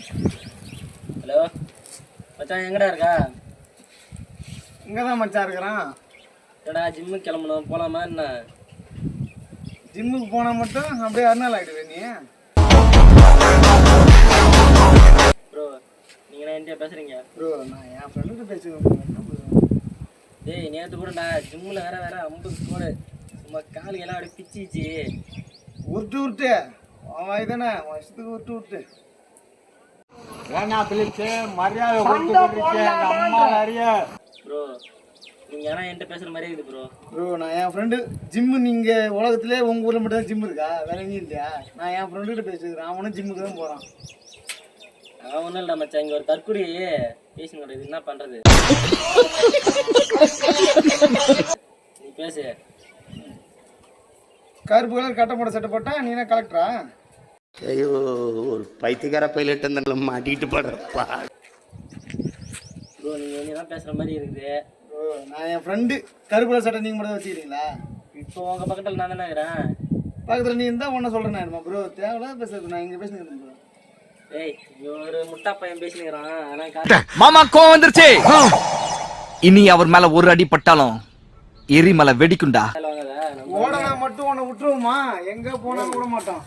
Hello மச்சான், எங்கடா இருக்கா? இங்கே தான் மச்சான் இருக்கிறான். என்னடா ஜிம்முக்கு கிளம்பணும், போகலாமா என்ன? ஜிம்முக்கு போனால் மட்டும் அப்படியே அருநாள் ஆகிடுவேன் நீ. ப்ரோ நீங்கள் என்கிட்ட பேசுகிறீங்க? ப்ரோ நான் என் ஃப்ரெண்டுகிட்ட பேசுகிறேன். டேய் நேற்று கூடடா ஜிம்மில் வேற 50 ஸ்கோரு. சும்மா காலுக்கெல்லாம் அப்படியே பிச்சிச்சு. உருட்டு வாய் தானே வருஷத்துக்கு உருட்டு ஏன்னா பிள்ளைச்சு மரியாதை அம்மா நிறைய. ப்ரோ நீங்கள் ஏன்னா என்கிட்ட பேசுகிற மாதிரியே இருக்குது ப்ரோ. ப்ரோ நான் என் ஃப்ரெண்டு ஜிம்மு, நீங்கள் உலகத்திலே உங்கள் ஊரில் மட்டும் தான் ஜிம் இருக்கா, வேற எங்கேயும் இல்லையா? நான் என் ஃப்ரெண்டுகிட்ட பேசிக்கிறேன், அவனும் ஜிம்முக்கு தான் போகிறான். அவன் ஒன்றும் இல்லை மச்சான், இங்கே ஒரு தற்குடி பேசுங்க கிடையாது, என்ன பண்ணுறது? நீ பேசு. கருப்பு கலர் கட்டை போட சட்டை போட்டா நீ என்ன கலெக்டரா? ஐயோ, ஒரு பைத்தியக்கார பைலட் இருந்தாலும் மாட்டிக்கிட்டு படுறப்பா. ப்ரோ நீங்கள் என்ன தான் பேசுகிற மாதிரி இருக்குது. ப்ரோ நான் என் ஃப்ரெண்டு கருப்பு கலர் சட்டை நீங்கள் மட்டும் வச்சுக்கிறீங்களா? இப்போ உங்கள் பக்கத்தில் நான் தானே இருக்கிறேன். பக்கத்தில் நீ இருந்தால் ஒன்றை சொல்கிறேன் நான் ப்ரோ, தேவையில்லாத பேசுறது. நான் இங்கே பேசுகிறேன் ப்ரோ. ஏய் ஒரு முட்டா பையன் பேசினுக்கிறான். ஆனால் மாமா கோவம் வந்துருச்சு. இனி அவர் மேல ஒரு அடி பட்டாலும் எரிமலை வெடிக்குண்டா. வாங்காத. ஓடனா மட்டும் உன்னை விட்டுருவோமா? எங்கே போனாலும் விட மாட்டோம்.